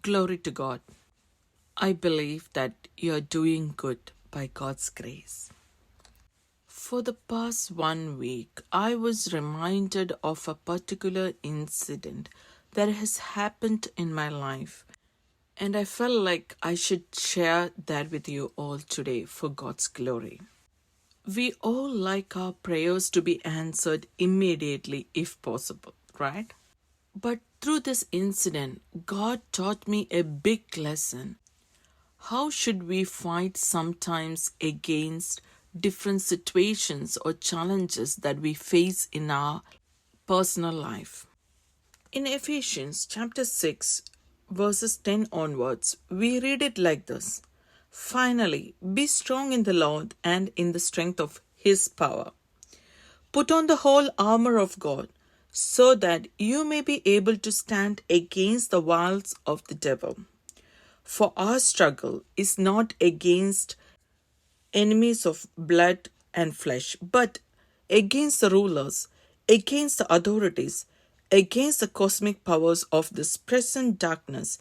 Glory to God. I believe that you're doing good by God's grace. For the past 1 week, I was reminded of a particular incident that has happened in my life, and I felt like I should share that with you all today for God's glory. We all like our prayers to be answered immediately if possible, right? But through this incident, God taught me a big lesson. How should we fight sometimes against different situations or challenges that we face in our personal life? In Ephesians chapter 6, verses 10 onwards, we read it like this. Finally, be strong in the Lord and in the strength of His power. Put on the whole armor of God, so that you may be able to stand against the wiles of the devil. For our struggle is not against enemies of blood and flesh, but against the rulers, against the authorities, against the cosmic powers of this present darkness,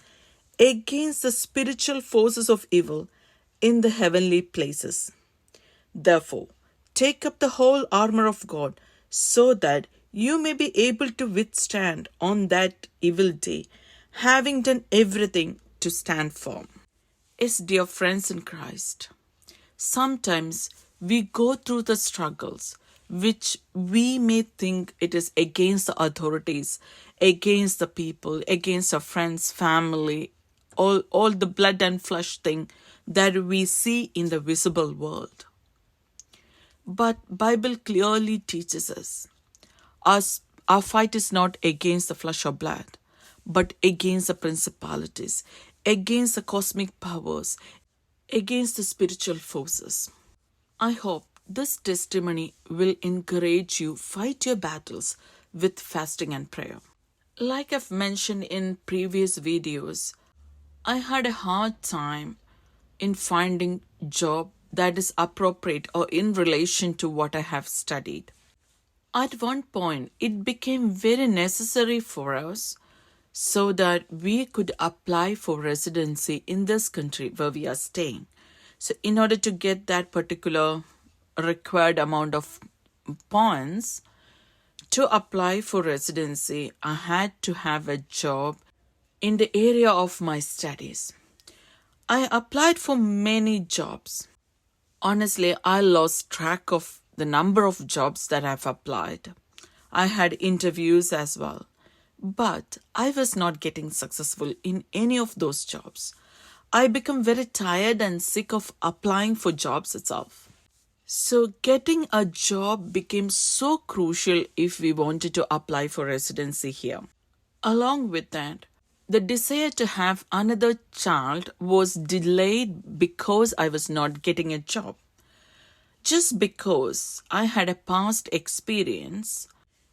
against the spiritual forces of evil in the heavenly places. Therefore, take up the whole armor of God, so that you may be able to withstand on that evil day, having done everything to stand firm. Yes, dear friends in Christ, sometimes we go through the struggles which we may think it is against the authorities, against the people, against our friends, family, all the blood and flesh thing that we see in the visible world. But Bible clearly teaches us our fight is not against the flesh or blood, but against the principalities, against the cosmic powers, against the spiritual forces. I hope this testimony will encourage you fight your battles with fasting and prayer. Like I've mentioned in previous videos, I had a hard time in finding job that is appropriate or in relation to what I have studied. At one point, it became very necessary for us so that we could apply for residency in this country where we are staying. So in order to get that particular required amount of points to apply for residency, I had to have a job in the area of my studies. I applied for many jobs. Honestly, I lost track of the number of jobs that I've applied. I had interviews as well, but I was not getting successful in any of those jobs. I became very tired and sick of applying for jobs itself. So getting a job became so crucial if we wanted to apply for residency here. Along with that, the desire to have another child was delayed because I was not getting a job. Just because I had a past experience,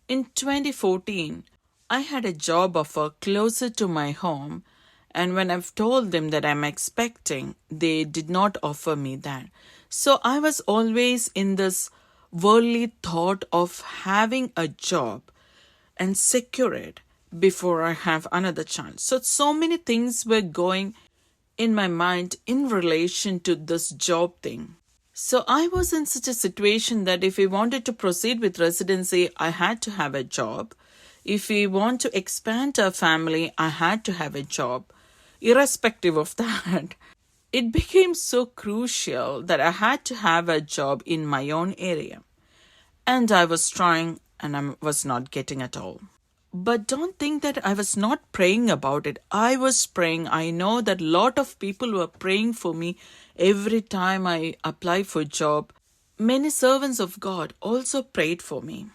in 2014, I had a job offer closer to my home, and when I've told them that I'm expecting, they did not offer me that. So I was always in this worldly thought of having a job and secure it before I have another child. So many things were going in my mind in relation to this job thing. So I was in such a situation that if we wanted to proceed with residency, I had to have a job. If we want to expand our family, I had to have a job. Irrespective of that, it became so crucial that I had to have a job in my own area. And I was trying and I was not getting at all. But don't think that I was not praying about it. I was praying. I know that a lot of people were praying for me every time I apply for a job. Many servants of God also prayed for me.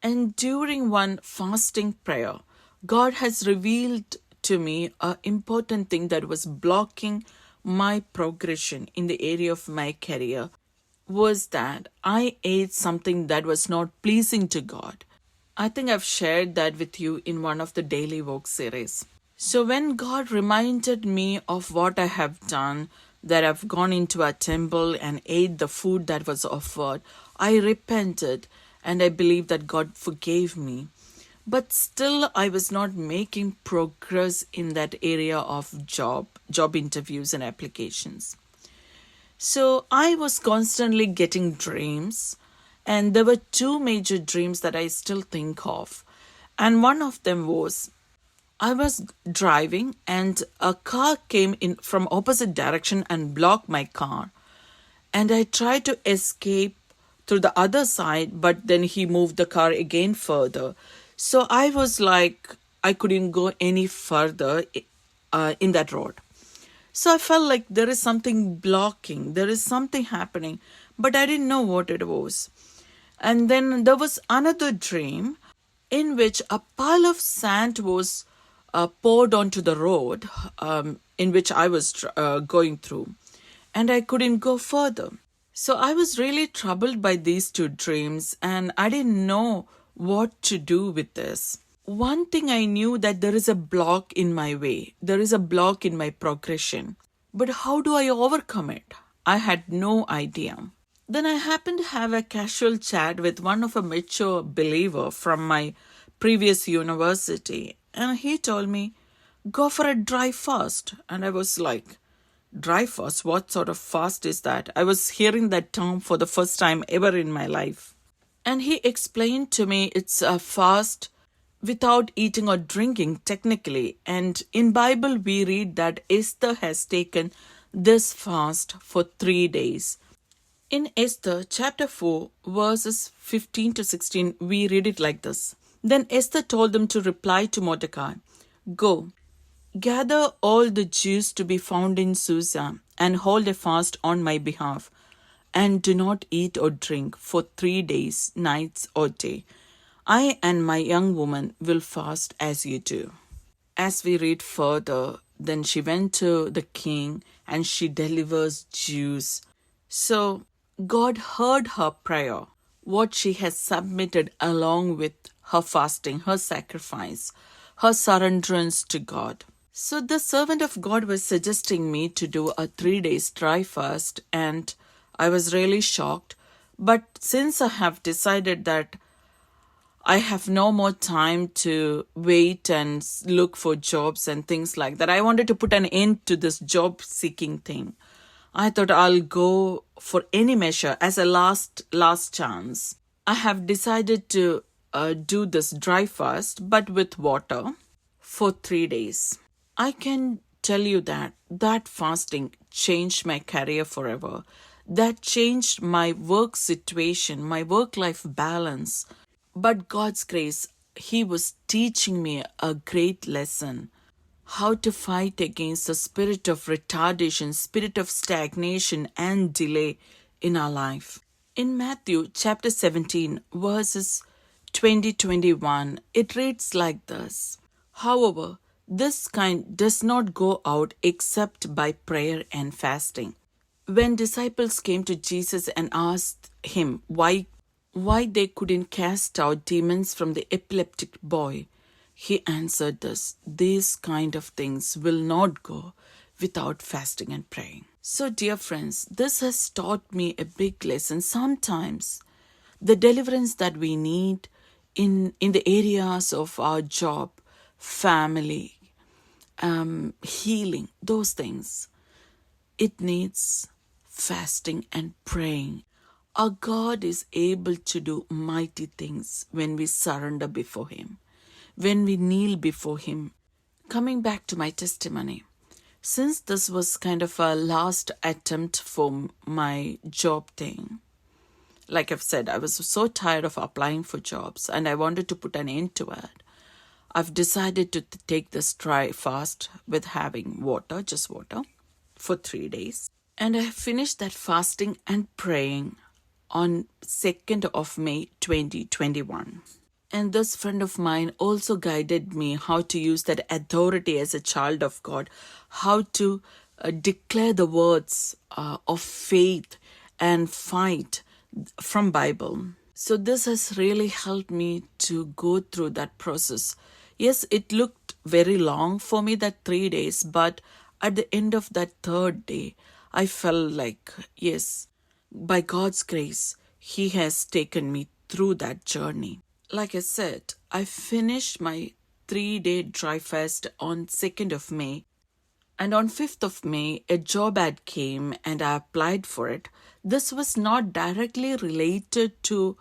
And during one fasting prayer, God has revealed to me an important thing that was blocking my progression in the area of my career was that I ate something that was not pleasing to God. I think I've shared that with you in one of the Daily Walk series. So when God reminded me of what I have done, that I've gone into a temple and ate the food that was offered, I repented and I believe that God forgave me. But still, I was not making progress in that area of job interviews and applications. So I was constantly getting dreams, and there were two major dreams that I still think of. And one of them was I was driving and a car came in from opposite direction and blocked my car. And I tried to escape through the other side, but then he moved the car again further. So I was like, I couldn't go any further in that road. So I felt like there is something blocking, there is something happening, but I didn't know what it was. And then there was another dream in which a pile of sand was poured onto the road in which I was going through, and I couldn't go further. So I was really troubled by these two dreams, and I didn't know what to do with this. One thing I knew that there is a block in my way, there is a block in my progression. But how do I overcome it? I had no idea. Then I happened to have a casual chat with one of a mature believer from my previous university, and he told me, go for a dry fast. And I was like, dry fast? What sort of fast is that? I was hearing that term for the first time ever in my life. And he explained to me it's a fast without eating or drinking technically. And in Bible we read that Esther has taken this fast for 3 days. In Esther chapter 4 verses 15 to 16 we read it like this. Then Esther told them to reply to Mordecai, go, gather all the Jews to be found in Susa and hold a fast on my behalf, and do not eat or drink for 3 days, nights or day. I and my young woman will fast as you do. As we read further, then she went to the king and she delivers Jews. So God heard her prayer, what she has submitted along with her fasting, her sacrifice, her surrenderance to God. So the servant of God was suggesting me to do a 3 days dry fast, and I was really shocked. But since I have decided that I have no more time to wait and look for jobs and things like that, I wanted to put an end to this job seeking thing. I thought I'll go for any measure as a last chance. I have decided to do this dry fast, but with water for 3 days. I can tell you that fasting changed my career forever. That changed my work situation, my work-life balance. But God's grace, He was teaching me a great lesson. How to fight against the spirit of retardation, spirit of stagnation and delay in our life. In Matthew chapter 17, verses 20-21, it reads like this. However, this kind does not go out except by prayer and fasting. When disciples came to Jesus and asked him why they couldn't cast out demons from the epileptic boy, he answered this, these kind of things will not go without fasting and praying. So dear friends, this has taught me a big lesson. Sometimes the deliverance that we need in the areas of our job, family, healing, those things, it needs fasting and praying. Our God is able to do mighty things when we surrender before Him, when we kneel before Him. Coming back to my testimony, since this was kind of a last attempt for my job thing, like I've said, I was so tired of applying for jobs and I wanted to put an end to it. I've decided to take this dry fast with having water, just water, for 3 days. And I finished that fasting and praying on 2nd of May 2021. And this friend of mine also guided me how to use that authority as a child of God, how to declare the words of faith and fight from Bible. So this has really helped me to go through that process. Yes, it looked very long for me, that 3 days, but at the end of that 3rd day, I felt like, yes, by God's grace, He has taken me through that journey. like I said, I finished my 3-day dry fast on 2nd of May. And on 5th of May, a job ad came and I applied for it. This was not directly related to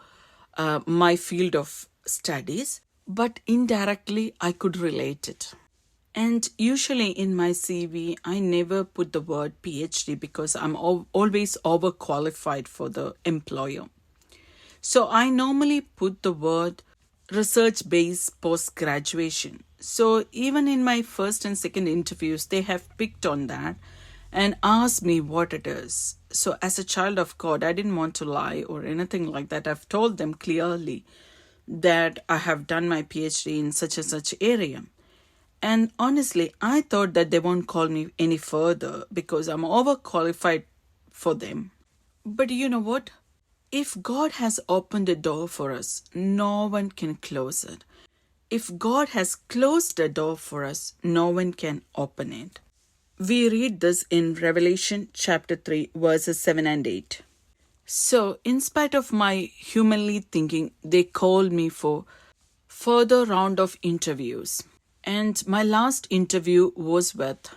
my field of studies, but indirectly I could relate it. And usually in my CV, I never put the word PhD because I'm always overqualified for the employer. So I normally put the word research-based post-graduation. So even in my first and second interviews, they have picked on that and asked me what it is. So as a child of God, I didn't want to lie or anything like that. I've told them clearly that I have done my PhD in such and such area. And honestly, I thought that they won't call me any further because I'm overqualified for them. But you know what? If God has opened a door for us, no one can close it. If God has closed a door for us, no one can open it. We read this in Revelation chapter 3, verses 7 and 8. So, in spite of my humanly thinking, they called me for further round of interviews. And my last interview was with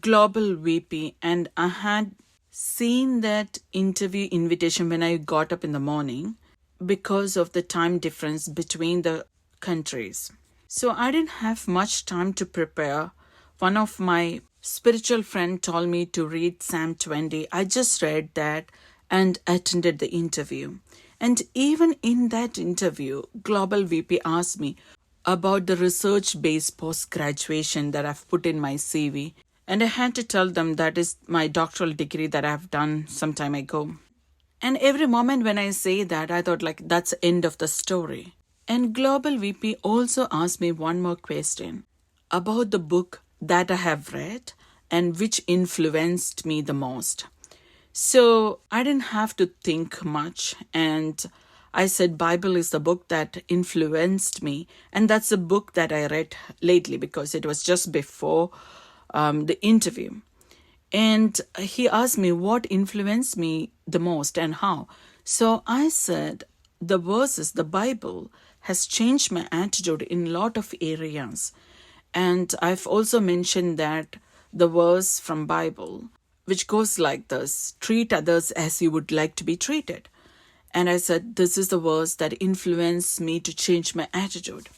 Global VP, and I had seen that interview invitation when I got up in the morning because of the time difference between the countries. So I didn't have much time to prepare. One of my spiritual friend told me to read Psalm 20. I just read that and attended the interview. And even in that interview, Global VP asked me about the research-based post-graduation that I've put in my CV. And I had to tell them that is my doctoral degree that I've done some time ago. And every moment when I say that, I thought like that's the end of the story. And Global VP also asked me one more question about the book that I have read and which influenced me the most. So I didn't have to think much, and I said Bible is the book that influenced me, and that's the book that I read lately because it was just before the interview. And he asked me what influenced me the most and how. So I said the verses, the Bible has changed my attitude in a lot of areas. And I've also mentioned that the verse from Bible, which goes like this: treat others as you would like to be treated. And I said, this is the verse that influenced me to change my attitude.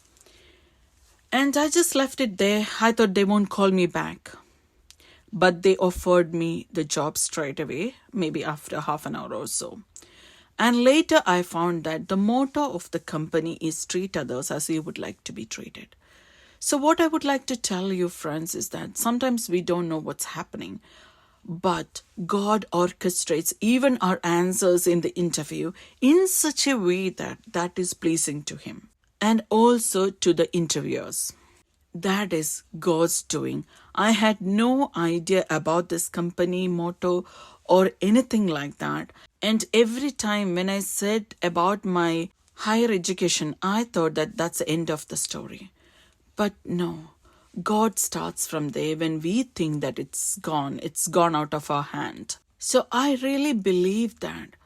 And I just left it there. I thought they won't call me back. But they offered me the job straight away, maybe after half an hour or so. And later I found that the motto of the company is treat others as you would like to be treated. So what I would like to tell you, friends, is that sometimes we don't know what's happening, but God orchestrates even our answers in the interview in such a way that is pleasing to Him and also to the interviewers. That is God's doing. I had no idea about this company motto or anything like that. And every time when I said about my higher education, I thought that that's the end of the story. But no, God starts from there when we think that it's gone out of our hand. So I really believe that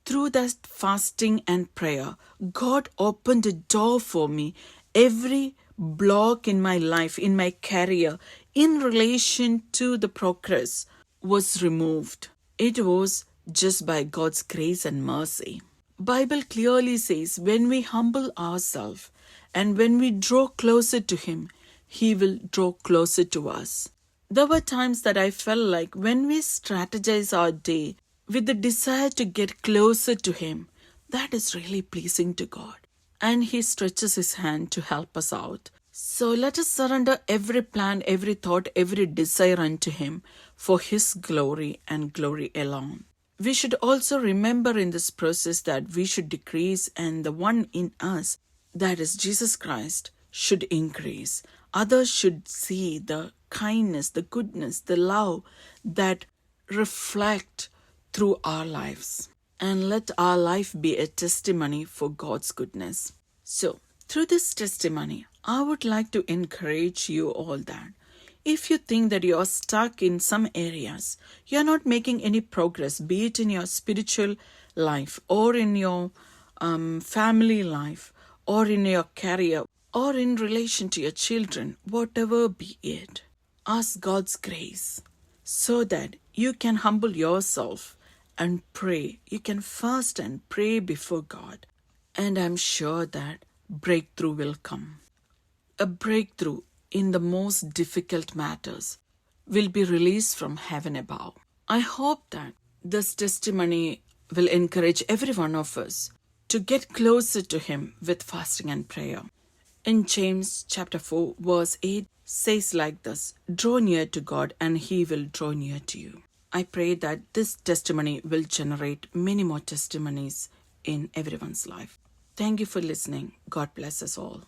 through that fasting and prayer, God opened a door for me. Every block in my life, in my career, in relation to the progress was removed. It was just by God's grace and mercy. Bible clearly says when we humble ourselves and when we draw closer to Him, He will draw closer to us. There were times that I felt like when we strategize our day with the desire to get closer to Him, that is really pleasing to God. And He stretches His hand to help us out. So let us surrender every plan, every thought, every desire unto Him for His glory and glory alone. We should also remember in this process that we should decrease and the one in us, that is Jesus Christ, should increase. Others should see the kindness, the goodness, the love that reflect through our lives. And let our life be a testimony for God's goodness. So, through this testimony, I would like to encourage you all that if you think that you are stuck in some areas, you are not making any progress, be it in your spiritual life or in your family life or in your career, or in relation to your children, whatever be it. Ask God's grace so that you can humble yourself and pray. You can fast and pray before God. And I'm sure that breakthrough will come. A breakthrough in the most difficult matters will be released from heaven above. I hope that this testimony will encourage every one of us to get closer to Him with fasting and prayer. In James chapter 4 verse 8 says like this, "Draw near to God and He will draw near to you." I pray that this testimony will generate many more testimonies in everyone's life. Thank you for listening. God bless us all.